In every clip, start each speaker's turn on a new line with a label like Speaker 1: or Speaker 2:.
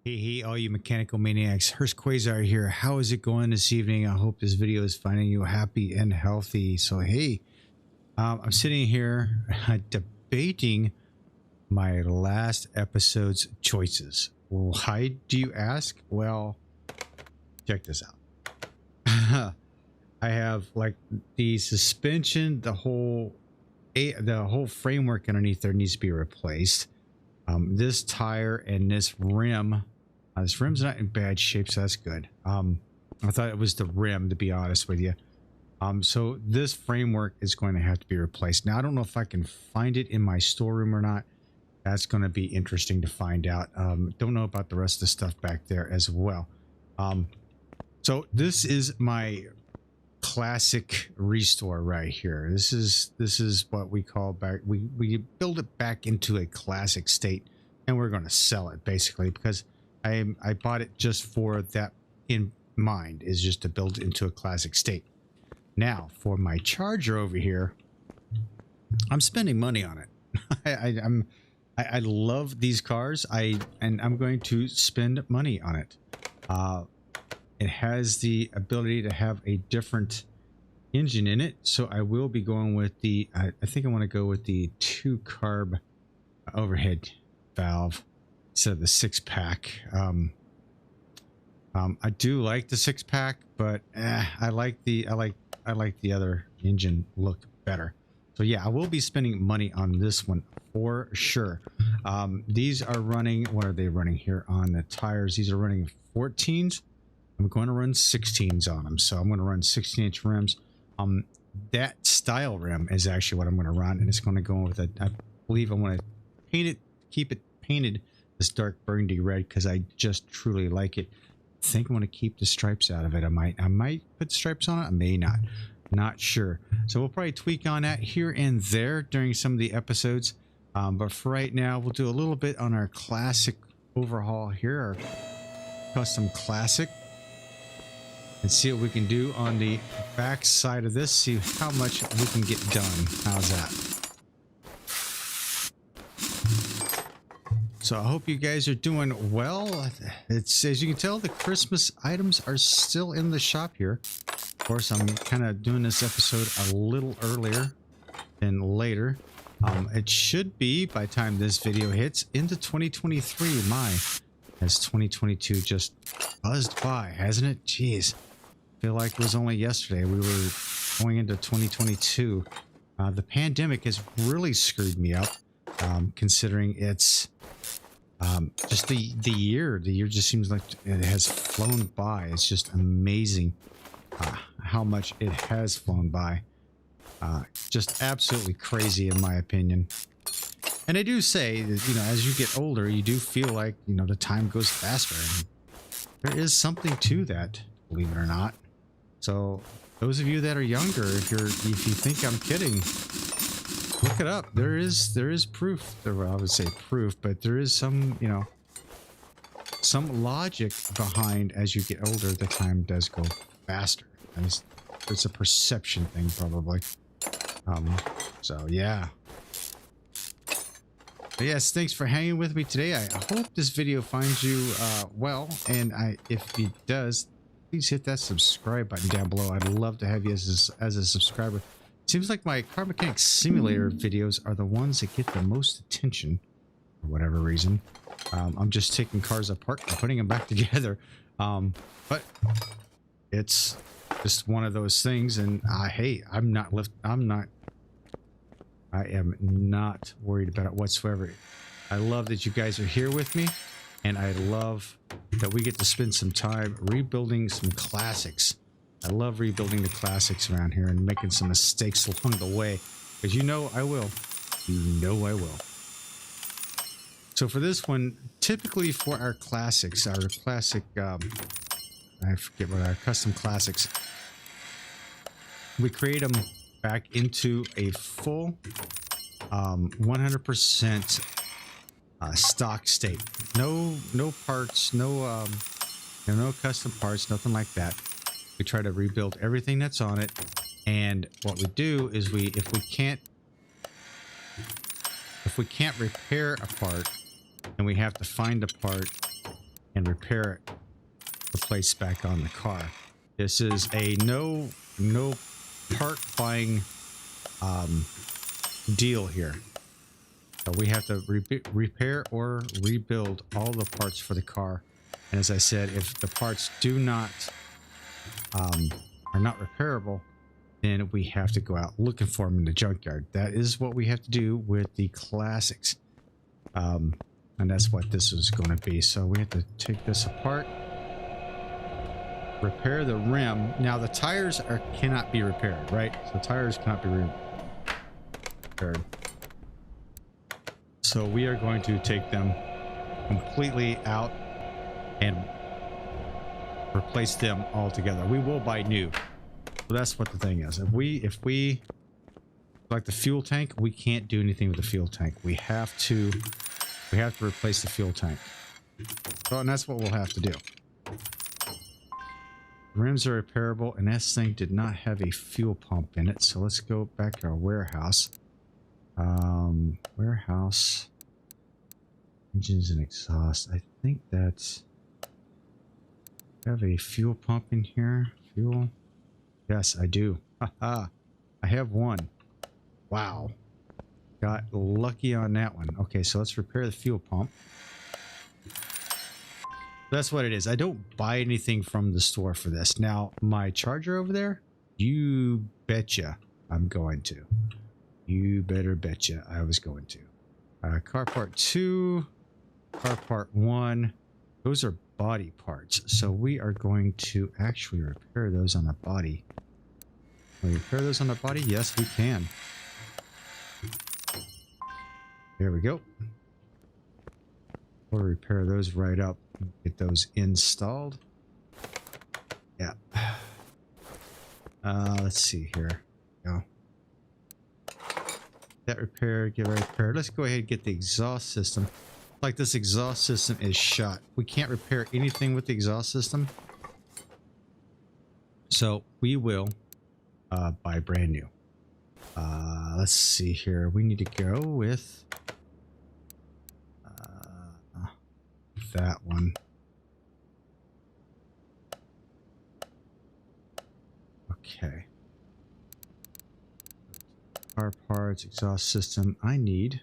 Speaker 1: Hey, all you mechanical maniacs. Hurst Quayzar here. How is it going this evening? I hope this video is finding you happy and healthy. So, hey, I'm sitting here debating my last episode's choices. Why do you ask? Well, check this out. I have like the suspension, the whole framework underneath there needs to be replaced. This tire and this rim. This rim's not in bad shape, so that's good. I thought it was the rim, to be honest with you. So this framework is going to have to be replaced. Now, I don't know if I can find it in my storeroom or not. That's going to be interesting to find out. Don't know about the rest of the stuff back there as well. So this is my classic restore right here. This is what we call back. We build it back into a classic state, and we're going to sell it basically because I bought it just for that in mind, is just to build it into a classic state. Now for my Charger over here, I'm spending money on it. I love these cars. I'm going to spend money on it. It has the ability to have a different engine in it, so I will be going with the I think I want to go with the 2-carb overhead valve instead of the 6-pack. I do like the 6-pack, but I like the other engine look better. So yeah, I will be spending money on this one for sure. These are running, what are they running here on the tires? These are running 14s. I'm going to run 16s on them, so I'm going to run 16-inch rims. That style rim is actually what I'm going to run, and it's going to go with a, I believe I want to paint it, keep it painted this dark burgundy red because I just truly like it. I think I want to keep the stripes out of it. I might put stripes on it. I may not sure. So we'll probably tweak on that here and there during some of the episodes. But for right now, we'll do a little bit on our classic overhaul here, our custom classic, and see what we can do on the back side of this, see how much we can get done. How's that? So I hope you guys are doing well. It's, as you can tell, the Christmas items are still in the shop here. Of course, I'm kind of doing this episode a little earlier than later. It should be, by the time this video hits, into 2023. My, as 2022 just buzzed by, hasn't it? Jeez. Feel like it was only yesterday we were going into 2022. The pandemic has really screwed me up, considering it's just the year just seems like it has flown by. It's just amazing how much it has flown by. Just absolutely crazy in my opinion. And I do say that, you know, as you get older, you do feel like, you know, the time goes faster, and there is something to that, believe it or not. So those of you that are younger, if you think I'm kidding, look it up. There is proof. Well, I would say proof, but there is some, you know, some logic behind, as you get older, the time does go faster. And it's a perception thing probably. So yeah. But yes, thanks for hanging with me today. I hope this video finds you well, and if it does, please hit that subscribe button down below. I'd love to have you as a subscriber. Seems like my car mechanic simulator videos are the ones that get the most attention for whatever reason. I'm just taking cars apart and putting them back together. But it's just one of those things, and hey, I am not worried about it whatsoever. I love that you guys are here with me, and I love that we get to spend some time rebuilding some classics. I love rebuilding the classics around here and making some mistakes along the way, because you know I will. You know I will. So for this one, typically for our classics, our classic, I forget what our custom classics, we create them back into a full 100% stock state. No parts, no custom parts, nothing like that. We try to rebuild everything that's on it, and what we do is if we can't repair a part, and we have to find a part and repair it, replace back on the car. This is a no part buying deal here. So we have to repair or rebuild all the parts for the car. And as I said, if the parts do not are not repairable, then we have to go out looking for them in the junkyard. That is what we have to do with the classics. And that's what this is going to be. So we have to take this apart, repair the rim. Now the tires cannot be repaired, right? So tires cannot be repaired. So we are going to take them completely out and replace them all together. We will buy new. So that's what the thing is. If we like the fuel tank, we can't do anything with the fuel tank. We have to replace the fuel tank. So, and that's what we'll have to do. Rims are repairable, and this thing did not have a fuel pump in it. So let's go back to our warehouse. Warehouse, engines and exhaust. I think that's, have a fuel pump in here. Fuel. Yes, I do. Haha. I have one. Wow. Got lucky on that one. Okay, so let's repair the fuel pump. That's what it is. I don't buy anything from the store for this. Now, my charger over there, you betcha I'm going to. You better betcha I was going to. Car part 2, car part 1. Those are body parts. So we are going to actually repair those on the body. Can we repair those on the body? Yes, we can. There we go. We'll repair those right up. Get those installed. Yeah. Let's see here. Go. That repair, get that repaired. Let's go ahead and get the exhaust system. Like this exhaust system is shot. We can't repair anything with the exhaust system. So we will buy brand new. Let's see here. We need to go with that one. Okay. Car parts, exhaust system. I need.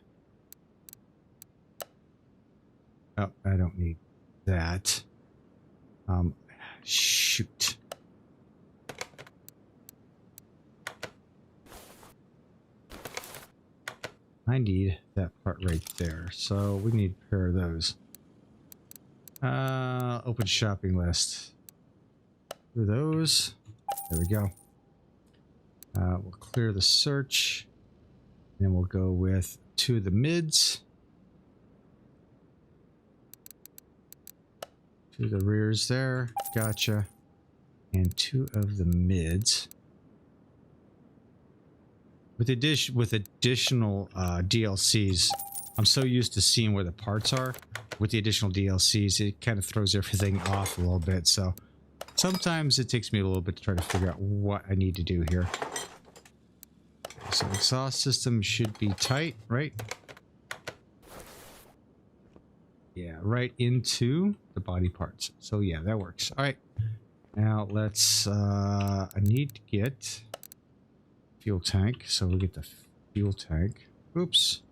Speaker 1: Oh, I don't need that. Shoot. I need that part right there. So we need a pair of those. Open shopping list. Do those. There we go. We'll clear the search. Then we'll go with 2 of the mids. 2 of the rears there. Gotcha. And 2 of the mids. With additional DLCs, I'm so used to seeing where the parts are. With the additional DLCs, it kind of throws everything off a little bit. So sometimes it takes me a little bit to try to figure out what I need to do here. Okay, so exhaust system should be tight, right? Yeah, right into the body parts. So yeah, that works. All right. Now let's, I need to get fuel tank. So we'll get the fuel tank. Oops.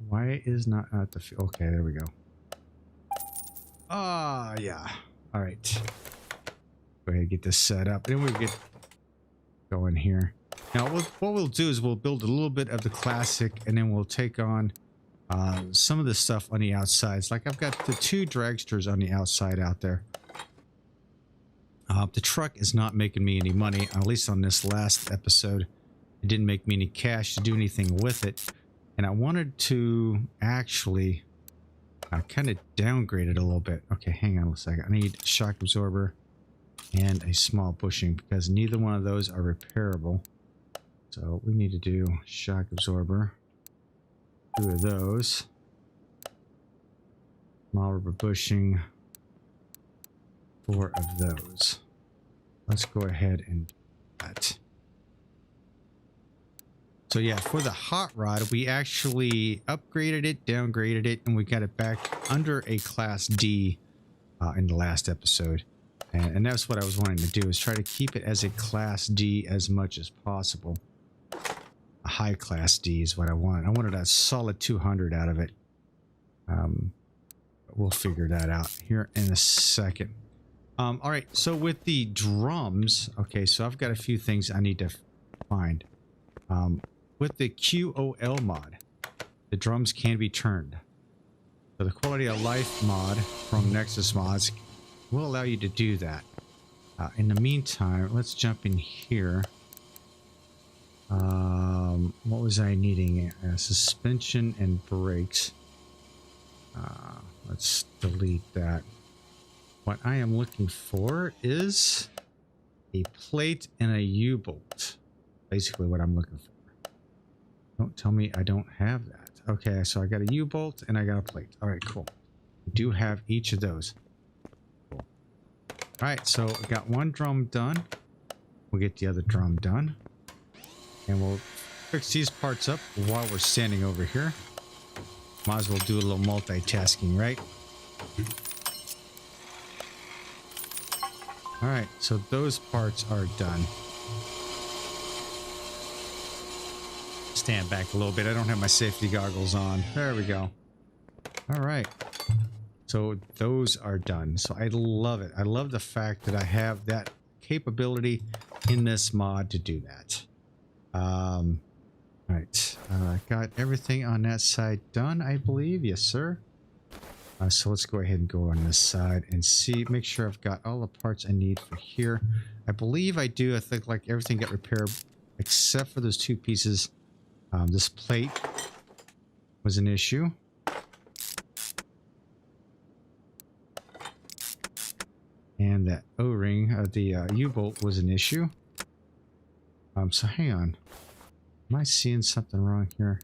Speaker 1: Why is not at the fuel? Okay, there we go. Ah, yeah. All right. Go ahead and get this set up. And then we get going here. Now, what we'll do is we'll build a little bit of the classic, and then we'll take on some of the stuff on the outsides. Like I've got the 2 dragsters on the outside out there. The truck is not making me any money, at least on this last episode. It didn't make me any cash to do anything with it. And I wanted to actually kind of downgrade it a little bit. Okay, hang on a second. I need a shock absorber and a small bushing because neither one of those are repairable. So we need to do shock absorber. 2 of those. Small rubber bushing. 4 of those. Let's go ahead and do that. So yeah, for the hot rod, we actually upgraded it, downgraded it, and we got it back under a Class D in the last episode. And that's what I was wanting to do, is try to keep it as a Class D as much as possible. A high Class D is what I want. I wanted a solid 200 out of it. We'll figure that out here in a second. All right, so with the drums, okay, so I've got a few things I need to find. With the QOL mod, the drums can be turned. So the quality of life mod from Nexus Mods will allow you to do that. In the meantime, let's jump in here. What was I needing? Suspension and brakes. Let's delete that. What I am looking for is a plate and a U-bolt. Basically what I'm looking for. Don't tell me I don't have that. Okay, so I got a U-bolt and I got a plate. All right, cool. We do have each of those. Cool. All right, so I got one drum done. We'll get the other drum done. And we'll fix these parts up while we're standing over here. Might as well do a little multitasking, right? All right, so those parts are done. Stand back a little bit. I don't have my safety goggles on. There we go. All right. So those are done. So I love it. I love the fact that I have that capability in this mod to do that. All right. Got everything on that side done, I believe. Yes, sir. So let's go ahead and go on this side and see, make sure I've got all the parts I need for here. I believe I do. I think like everything got repaired except for those two pieces. This plate was an issue. And that O-ring of the U-bolt was an issue. So hang on. Am I seeing something wrong here?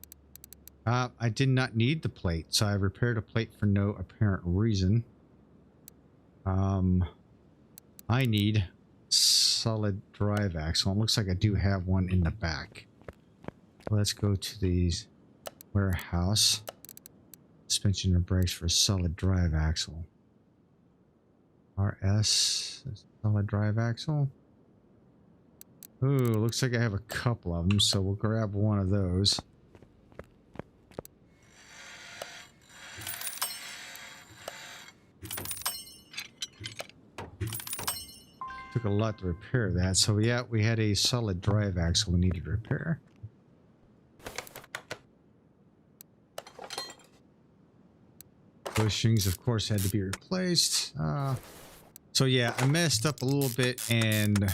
Speaker 1: I did not need the plate, so I repaired a plate for no apparent reason. I need solid drive axle. It looks like I do have one in the back. Let's go to the warehouse. Suspension and brakes for solid drive axle. RS, solid drive axle. Ooh, looks like I have a couple of them, so we'll grab one of those. Took a lot to repair that, so yeah, we had a solid drive axle we needed to repair. Bushings, of course, had to be replaced. So yeah, I messed up a little bit and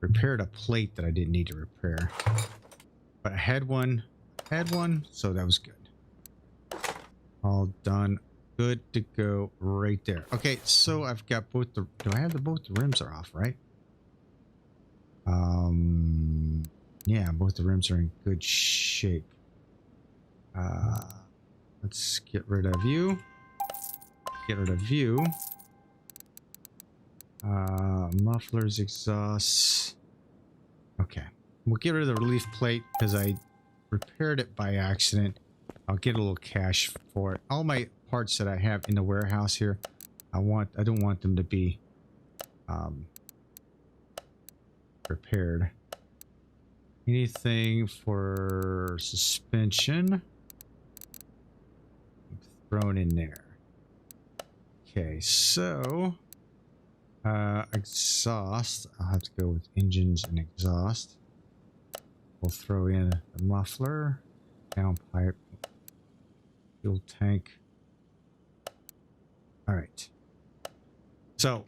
Speaker 1: repaired a plate that I didn't need to repair. But I had one, so that was good. All done. Good to go right there. Okay, so I've got both the... Do I have both the rims are off, right? Yeah, both the rims are in good shape. Let's get rid of you. Get rid of you. Mufflers, exhausts. Okay. We'll get rid of the relief plate because I repaired it by accident. I'll get a little cash for it. All my parts that I have in the warehouse here, I don't want them to be repaired. Anything for suspension thrown in there. Okay, so exhaust. I'll have to go with engines and exhaust. We'll throw in the muffler, downpipe, fuel tank. All right. So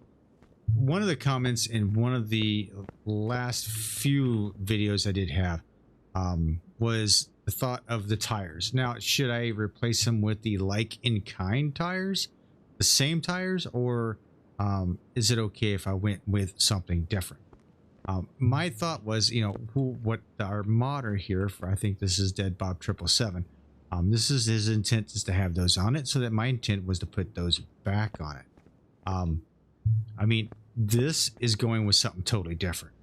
Speaker 1: one of the comments in one of the last few videos I did have was the thought of the tires. Now, should I replace them with the like-in-kind tires, the same tires, or is it okay if I went with something different? My thought was, you know, what our modder here for, I think this is Dead Bob 777. This is his intent, is to have those on it, so that my intent was to put those back on it. I mean, this is going with something totally different.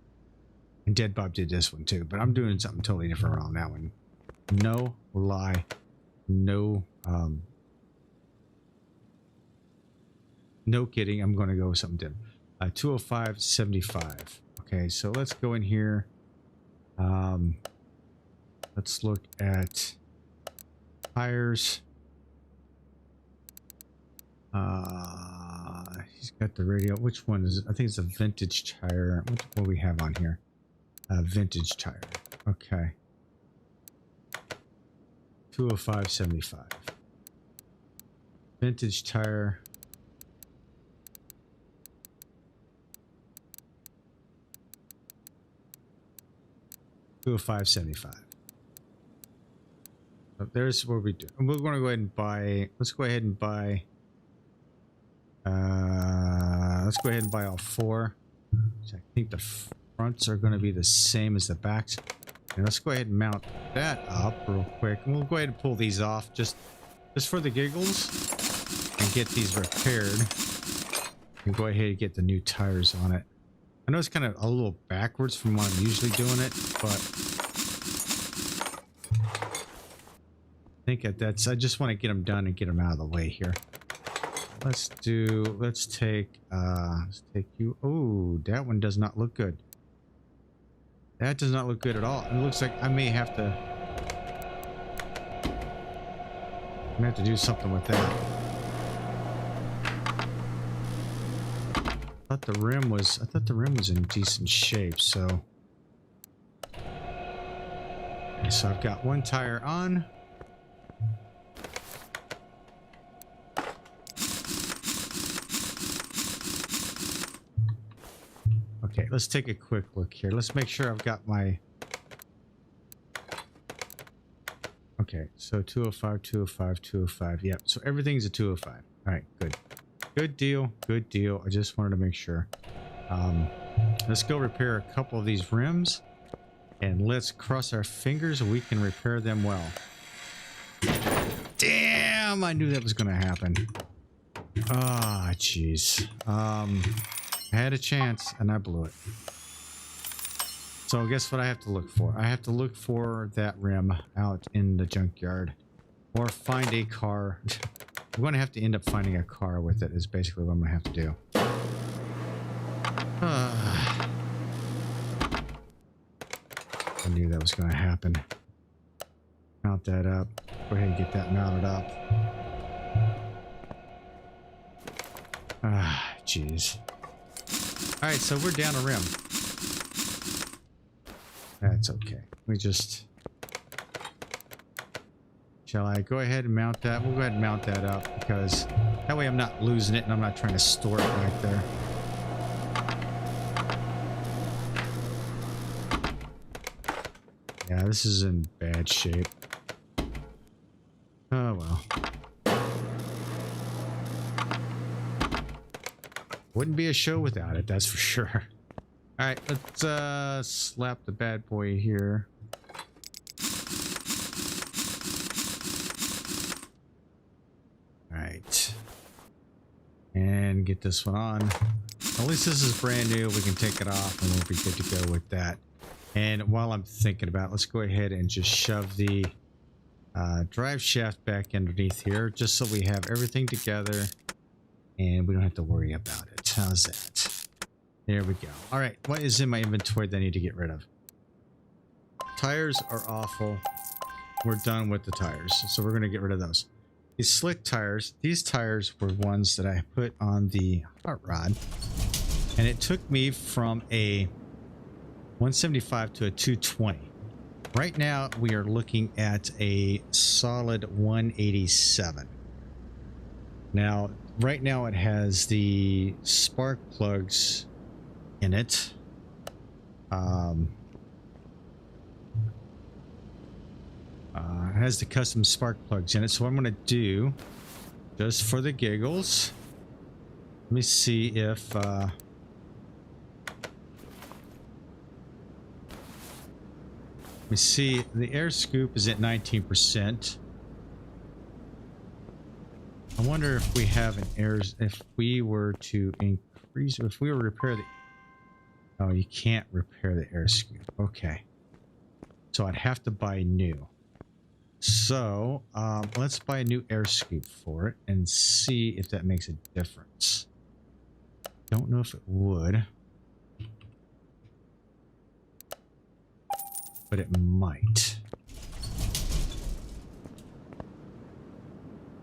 Speaker 1: And Dead Bob did this one too, but I'm doing something totally different on that one. No lie. No, no kidding. I'm going to go with something different. 205.75. Okay, so let's go in here. Let's look at tires. He's got the radio. Which one is it? I think it's a vintage tire. What do we have on here? Vintage tire. Okay. 205.75. Vintage tire. $205.75. So there's what we do. And we're going to go ahead and buy. Let's go ahead and buy. Let's go ahead and buy all four. So I think the fronts are going to be the same as the backs. And let's go ahead and mount that up real quick. And we'll go ahead and pull these off just for the giggles and get these repaired. And go ahead and get the new tires on it. I know it's kind of a little backwards from what I'm usually doing it, but I think that's, I just want to get them done and get them out of the way here. Let's take you. Oh, that one does not look good. That does not look good at all. It looks like I may have to, do something with that. I thought the rim was in decent shape, so. Okay, so I've got one tire on. Okay, let's take a quick look here. Let's make sure I've got my... Okay, so 205, 205, 205. Yep, so everything's a 205. All right, good. Good deal, good deal. I just wanted to make sure. Let's go repair a couple of these rims. And let's cross our fingers we can repair them well. Damn, I knew that was going to happen. Ah, jeez. I had a chance and I blew it. So guess what I have to look for? I have to look for that rim out in the junkyard, or find a car. I'm going to have to end up finding a car with it is basically what I'm going to have to do. I knew that was going to happen. Mount that up. Go ahead and get that mounted up. Ah, jeez. All right, so we're down a rim. That's okay. We just... Shall I go ahead and mount that? We'll go ahead and mount that up because that way I'm not losing it and I'm not trying to store it back there. Yeah, this is in bad shape. Oh well. Wouldn't be a show without it, that's for sure. Alright, let's slap the bad boy here. Alright. And get this one on. At least this is brand new. We can take it off and we'll be good to go with that. And while I'm thinking about it, let's go ahead and just shove the drive shaft back underneath here, just so we have everything together and we don't have to worry about it. How's that? There we go. All right, what is in my inventory that I need to get rid of? Tires are awful. We're done with the tires, so we're going to get rid of those. These slick tires, these tires were ones that I put on the hot rod, and it took me from a 175 to a 220. Right now, we are looking at a solid 187. Now, right now it has the spark plugs in it. It has the custom spark plugs in it. So what I'm going to do, just for the giggles, let me see if... let me see, the air scoop is at 19%. I wonder if we have an air, if we were to increase, if we were to repair the, Oh, you can't repair the air scoop. Okay. So I'd have to buy new. So let's buy a new air scoop for it and see if that makes a difference. Don't know if it would, but it might.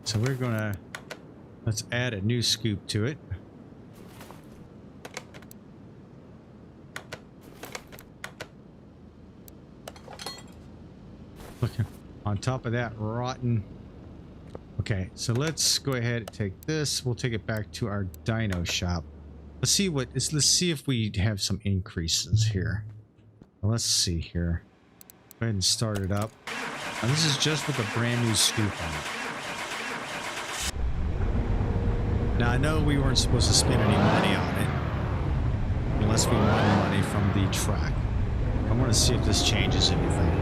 Speaker 1: So we're gonna, let's add a new scoop to it. Look, on top of that rotten. Okay, so let's go ahead and take this. We'll take it back to our dyno shop. Let's see what is. Let's see if we have some increases here. Well, let's see here. Go ahead and start it up. Now, this is just with a brand new scoop on it. Now I know we weren't supposed to spend any money on it unless we won money from the track. I want to see if this changes anything.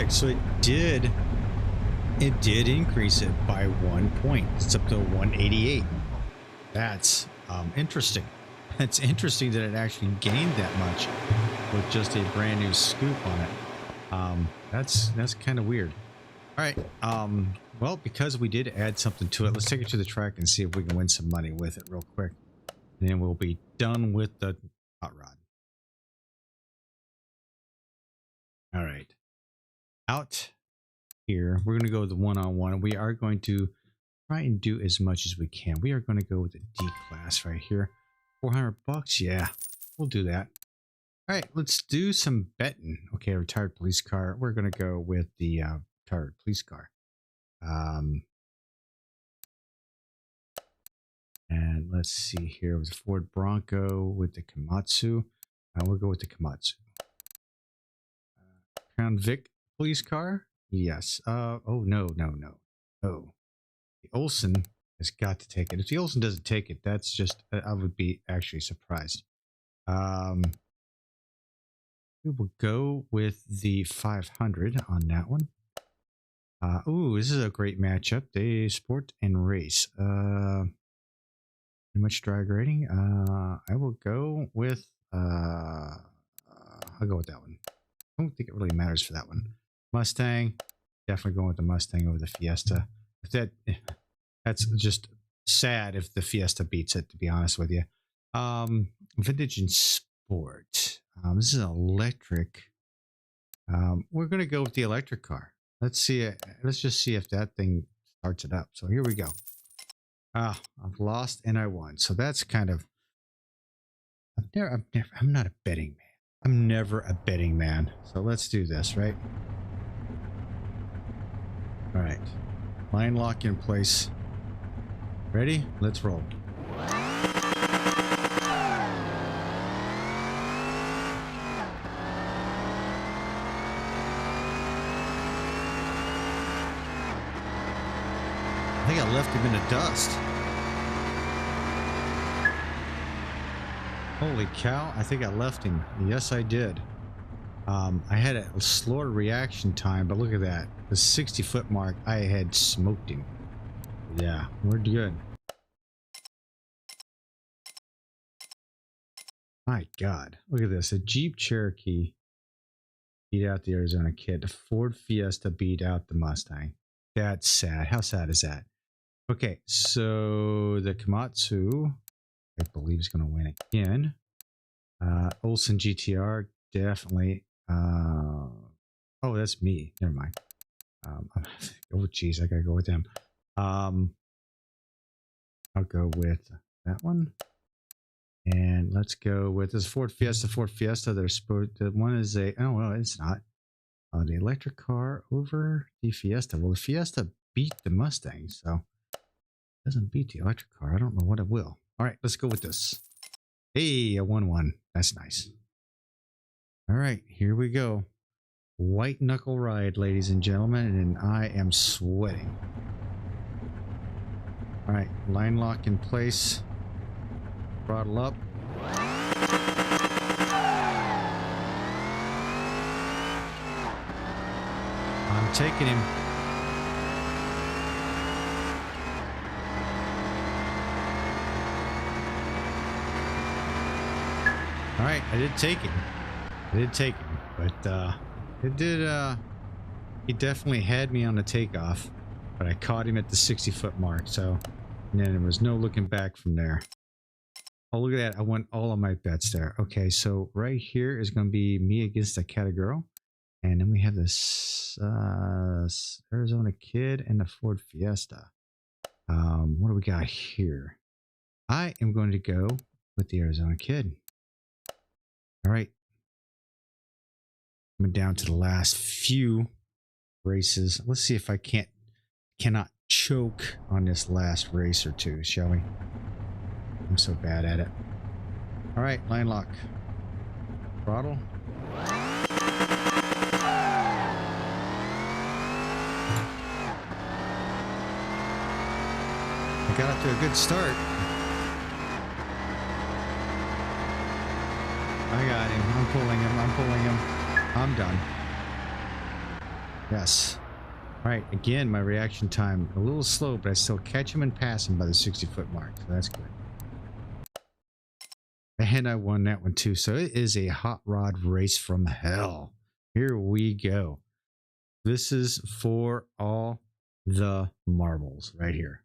Speaker 1: So it did increase it by 1 point. It's up to 188. That's interesting. It's interesting that it actually gained that much with just a brand new scoop on it. That's kind of weird. All right. Well, because we did add something to it, let's take it to the track and see if we can win some money with it real quick, and then we'll be done with the hot rod. All right. Out here, we're going to go with the one-on-one. We are going to try and do as much as we can. We are going to go with the D class right here. 400 bucks. Yeah, we'll do that. All right, let's do some betting. Okay, retired police car. We're going to go with the retired police car. And let's see here. It was a Ford Bronco with the Komatsu. We'll go with the Komatsu. Crown Vic police car. Yes. Oh, no. Oh, the Olsen has got to take it. If the Olsen doesn't take it, that's just, I would be actually surprised. We will go with the 500 on that one. Ooh, this is a great matchup. They sport and race. Pretty much drag rating. I will go with, I'll go with that one. I don't think it really matters for that one. Mustang, definitely going with the Mustang over the Fiesta. If that's just sad if the Fiesta beats it, to be honest with you. Vintage and sport. This is an electric. We're gonna go with the electric car. Let's see it. Let's just see if that thing starts it up. So here we go. I've lost and I won. So that's kind of. I'm not a betting man. I'm never a betting man. So let's do this, right? All right. Line lock in place. Ready? Let's roll. I think I left him in the dust. Holy cow, I think I left him. Yes, I did. I had a slower reaction time, but look at that. The 60-foot mark, I had smoked him. Yeah, we're good. My God, look at this. A Jeep Cherokee beat out the Arizona Kid. The Ford Fiesta beat out the Mustang. That's sad. How sad is that? Okay, so the Komatsu, I believe, is going to win again. Olsen GTR, definitely. Oh, that's me. Never mind. Oh, geez, I gotta go with them. I'll go with that one. And let's go with this Ford Fiesta. Ford Fiesta. There's the one is a. Oh well, it's not. The electric car over the Fiesta. Well, the Fiesta beat the Mustang, so it doesn't beat the electric car. I don't know what it will. All right, let's go with this. Hey, a 1-1. That's nice. All right, here we go. White knuckle ride, ladies and gentlemen, and I am sweating. All right, line lock in place. Throttle up. I'm taking him. All right, I did take him. But it did. He definitely had me on the takeoff, but I caught him at the 60-foot mark. So, and then there was no looking back from there. Oh, look at that! I won all of my bets there. Okay, so right here is going to be me against a cat girl, and then we have this Arizona Kid and the Ford Fiesta. What do we got here? I am going to go with the Arizona Kid. All right. Coming down to the last few races. Let's see if I cannot choke on this last race or two, shall we? I'm so bad at it. All right, line lock. Throttle. I got off to a good start. I got him. I'm pulling him. I'm done. Yes. All right. Again, my reaction time a little slow, but I still catch him and pass him by the 60-foot mark. So that's good. And I won that one too. So it is a hot rod race from hell. Here we go. This is for all the marbles right here.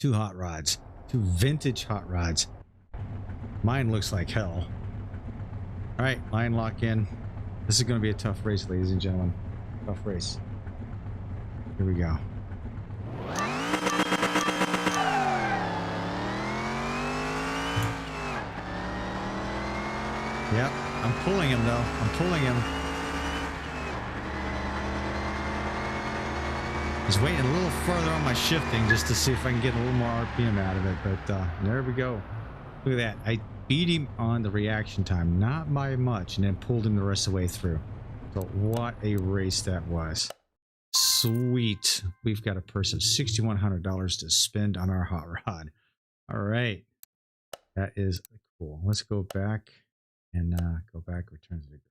Speaker 1: 2 hot rods. 2 vintage hot rods. Mine looks like hell. All right, line lock in. This is going to be a tough race, ladies and gentlemen. Tough race. Here we go. Yep, I'm pulling him though. I'm pulling him. He's waiting a little further on my shifting just to see if I can get a little more RPM out of it. But there we go. Look at that. I beat him on the reaction time, not by much, and then pulled him the rest of the way through. So what a race that was. Sweet. We've got a purse of $6,100 to spend on our hot rod. All right. That is cool. Let's go back and return to the group.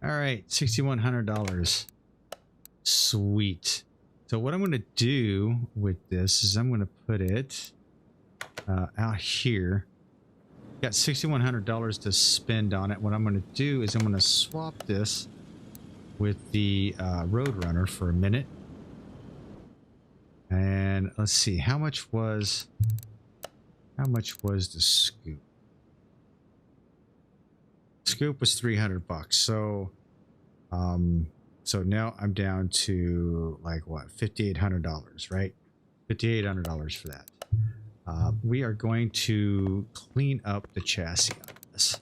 Speaker 1: All right. $6,100. Sweet. So what I'm going to do with this is I'm going to put it out here. Got $6,100 to spend on it. What I'm going to do is I'm going to swap this with the Roadrunner for a minute. And let's see, how much was the Scoop? Scoop was $300. So so now I'm down to like what, $5,800, right? $5,800 for that. We are going to clean up the chassis on this.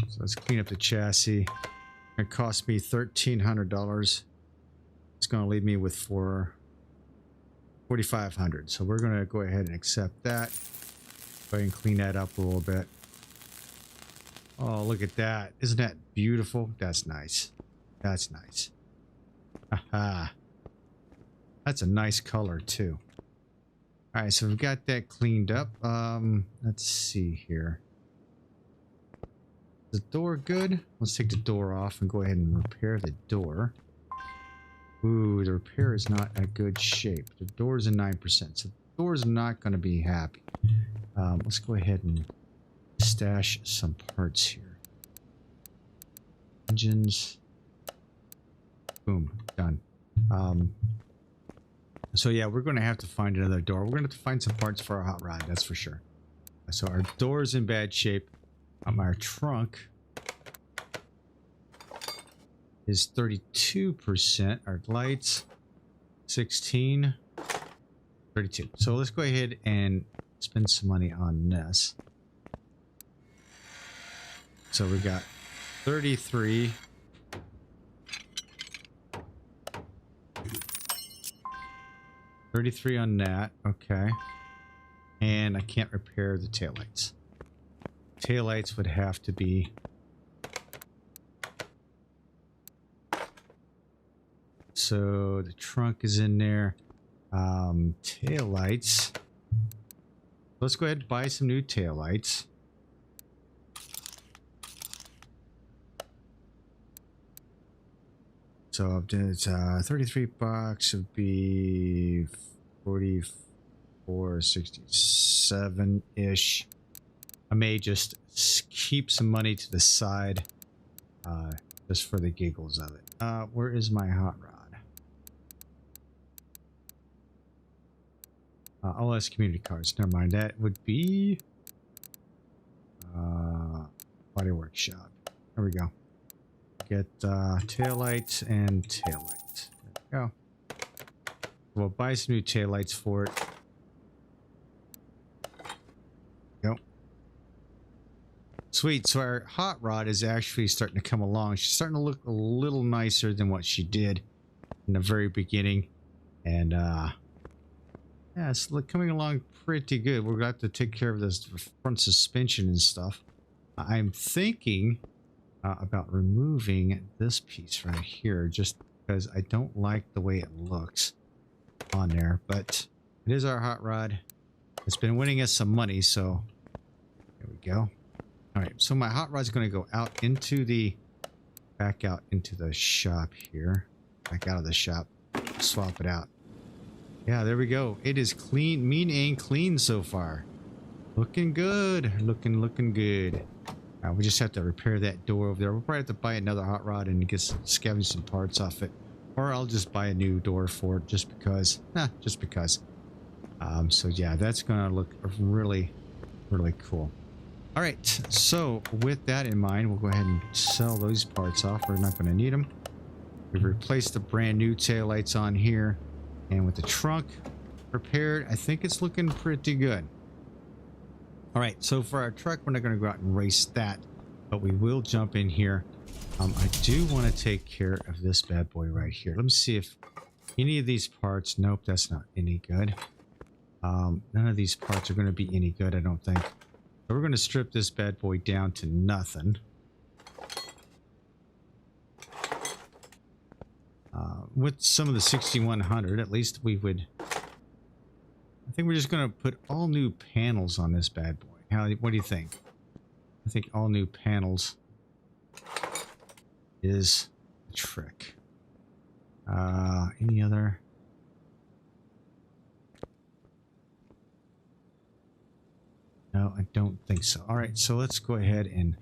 Speaker 1: So let's clean up the chassis. It cost me $1,300. It's going to leave me with $4,500. So we're going to go ahead and accept that. Go ahead and clean that up a little bit. Oh, look at that. Isn't that beautiful? That's nice. That's nice. Aha. That's a nice color too. All right, so we've got that cleaned up. Let's see here. Is the door good? Let's take the door off and go ahead and repair the door. Ooh, the repair is not a good shape. The door's a 9%, so the door's not going to be happy. Let's go ahead and stash some parts here. Engines. Boom, done. So yeah, we're going to have to find another door. We're going to have to find some parts for our hot rod, that's for sure. So our door's in bad shape. Our trunk is 32%. Our lights, 16, 32. So let's go ahead and spend some money on this. So we got 33. $33 on that, okay. And I can't repair the taillights. Taillights would have to be so the trunk is in there. Tail lights. Let's go ahead and buy some new tail lights. So it's 33 bucks would be 44.67 ish. I may just keep some money to the side, just for the giggles of it. Where is my hot rod? OS community cars. Never mind. That would be bodywork shop. There we go. Get tail lights and tail lights. There we go. We'll buy some new tail lights for it. Go. Sweet. So our hot rod is actually starting to come along. She's starting to look a little nicer than what she did in the very beginning. And yeah, it's coming along pretty good. We're going to have to take care of this front suspension and stuff. I'm thinking about removing this piece right here, just because I don't like the way it looks on there. But it is our hot rod. It's been winning us some money, so there we go. All right, so my hot rod's going to go out into the, back out into the shop here. Back out of the shop. Swap it out. Yeah, there we go. It is clean, mean and clean so far. Looking good. Looking good. We just have to repair that door over there. We'll probably have to buy another hot rod and get scavenge some parts off it. Or I'll just buy a new door for it just because. Just because. So yeah, that's going to look really, really cool. All right, so with that in mind, we'll go ahead and sell those parts off. We're not going to need them. We've replaced the brand new taillights on here. And with the trunk repaired, I think it's looking pretty good. All right, so for our truck, we're not going to go out and race that, but we will jump in here. I do want to take care of this bad boy right here. Let me see if any of these parts, nope, that's not any good. None of these parts are going to be any good, I don't think. So we're going to strip this bad boy down to nothing. With some of the 6100, at least we would... I think we're just going to put all new panels on this bad boy. What do you think? I think all new panels is the trick. Any other? No, I don't think so. All right, so let's go ahead and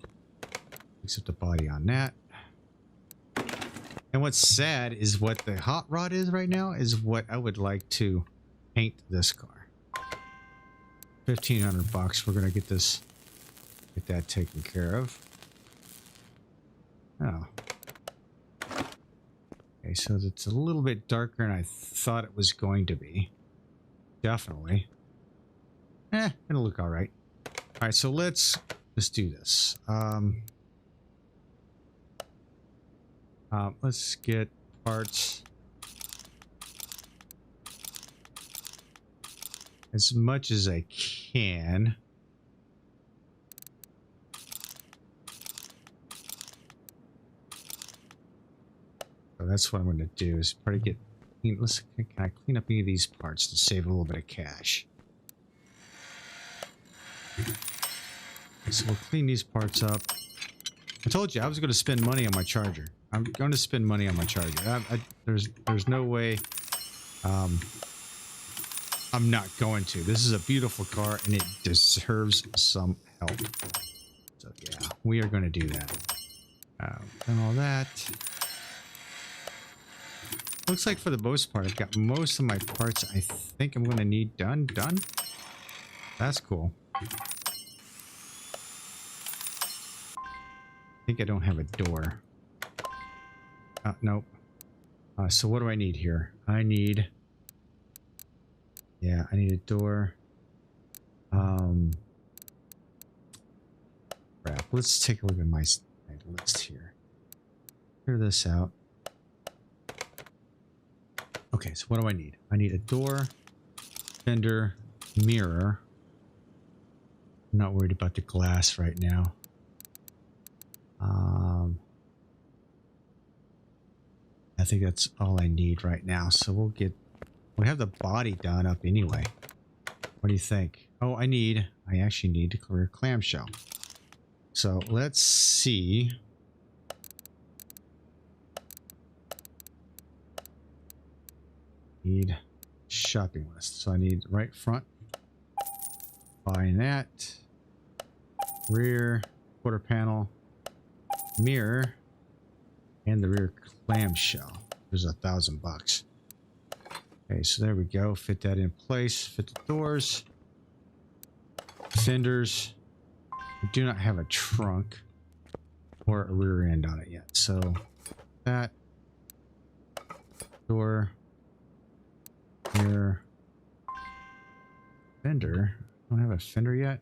Speaker 1: fix up the body on that. And what's sad is what the hot rod is right now is what I would like to paint this car. 1,500 bucks. We're gonna get that taken care of. Oh. Okay, so it's a little bit darker than I thought it was going to be. Definitely. It'll look all right. All right, so let's do this. Let's get parts as much as I can. So that's what I'm going to do is probably get. Can I clean up any of these parts to save a little bit of cash? So we'll clean these parts up. I told you I was going to spend money on my charger. I'm going to spend money on my charger. There's no way I'm not going to. This is a beautiful car and it deserves some help. So yeah, we are going to do that. And all that. Looks like for the most part, I've got most of my parts I think I'm going to need done. That's cool. I think I don't have a door. Nope. So what do I need here? I need a door. Crap. Let's take a look at my list here. Clear this out. Okay, so what do I need? I need a door, fender, mirror. I'm not worried about the glass right now. I think that's all I need right now. So we'll have the body done up anyway. What do you think? Oh, I actually need to clear a clamshell. So let's see. Need shopping list. So I need right front. Buying that. Rear, quarter panel, mirror, and the rear clamshell. There's $1,000. Okay, so there we go. Fit that in place. Fit the doors. Fenders. We do not have a trunk or a rear end on it yet. So that door, mirror, fender. Don't have a fender yet.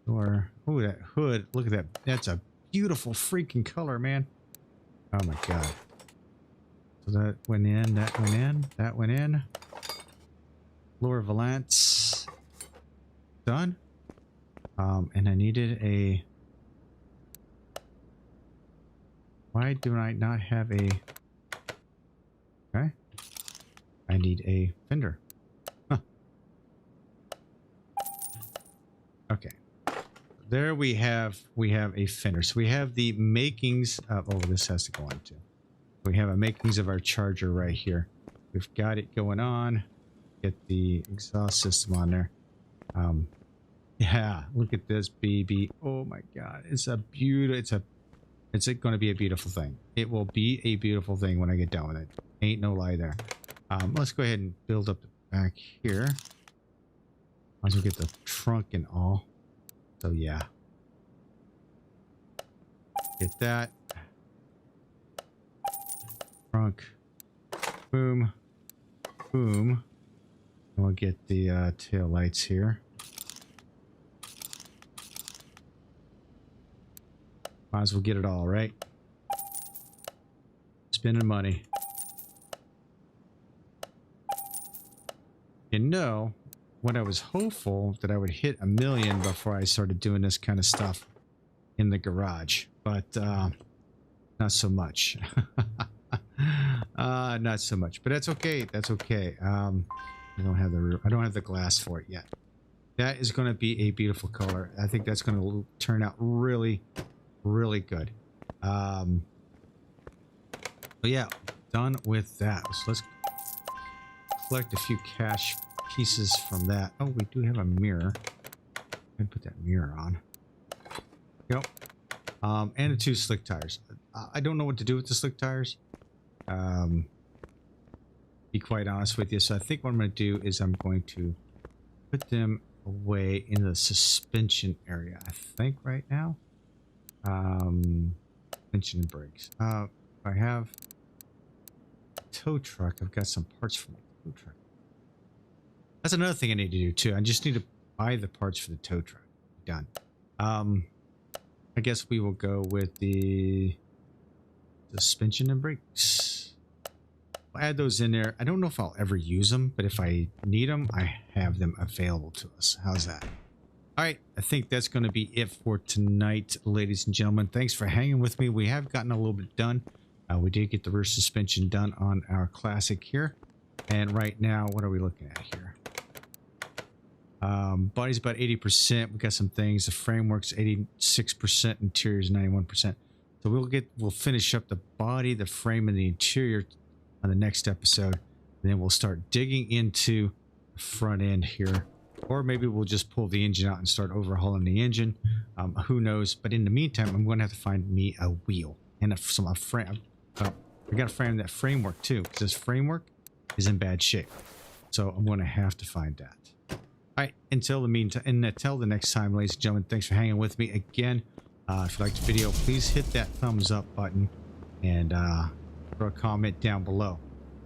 Speaker 1: Door. Oh, that hood. Look at that. That's a beautiful freaking color, man. Oh my god. So that went in, that went in, that went in. Lower valance. Done. And I needed a... Why do I not have a... Okay. I need a fender. Huh. Okay. There we have a fender. So we have the makings of... Oh, this has to go on too. We have a makings of our charger right here. We've got it going on. Get the exhaust system on there. Yeah, look at this baby. Oh my god. It's a beautiful... It's going to be a beautiful thing. It will be a beautiful thing when I get done with it. Ain't no lie there. Let's go ahead and build up the back here. Might as well get the trunk and all. So yeah. Get that. Trunk. Boom. Boom. And we'll get the tail lights here. Might as well get it all, right? Spending money. You know, when I was hopeful that I would hit 1 million before I started doing this kind of stuff in the garage, but not so much. Not so much, but that's okay. That's okay. I don't have the glass for it yet. That is going to be a beautiful color. I think that's going to turn out really, really good. But yeah, done with that. So let's collect a few cash pieces from that. Oh, we do have a mirror. And put that mirror on. Yep. And the 2 slick tires. I don't know what to do with the slick tires. Be quite honest with you. So I think what I'm going to do is I'm going to put them away in the suspension area. I think right now. Suspension and brakes. I have a tow truck. I've got some parts for my tow truck. That's another thing I need to do too. I just need to buy the parts for the tow truck. Done. I guess we will go with the suspension and brakes. I'll add those in there. I don't know if I'll ever use them, but if I need them, I have them available to us. How's that? All right, I think that's going to be it for tonight, ladies and gentlemen. Thanks for hanging with me. We have gotten a little bit done. We did get the rear suspension done on our Classic here. And right now, what are we looking at here? Body's about 80%. We got some things. The framework's 86%. Interior's 91%. So we'll finish up the body, the frame, and the interior on the next episode. And then we'll start digging into the front end here. Or maybe we'll just pull the engine out and start overhauling the engine. Who knows? But in the meantime, I'm going to have to find me a wheel and a frame. We got to frame that framework too, because this framework is in bad shape. So I'm going to have to find that. All right. Until the meantime, and until the next time, ladies and gentlemen, thanks for hanging with me again. If you liked the video, please hit that thumbs up button and throw a comment down below.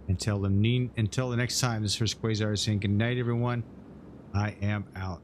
Speaker 1: Until the next time, this is Hurst Quayzar saying good night, everyone. I am out.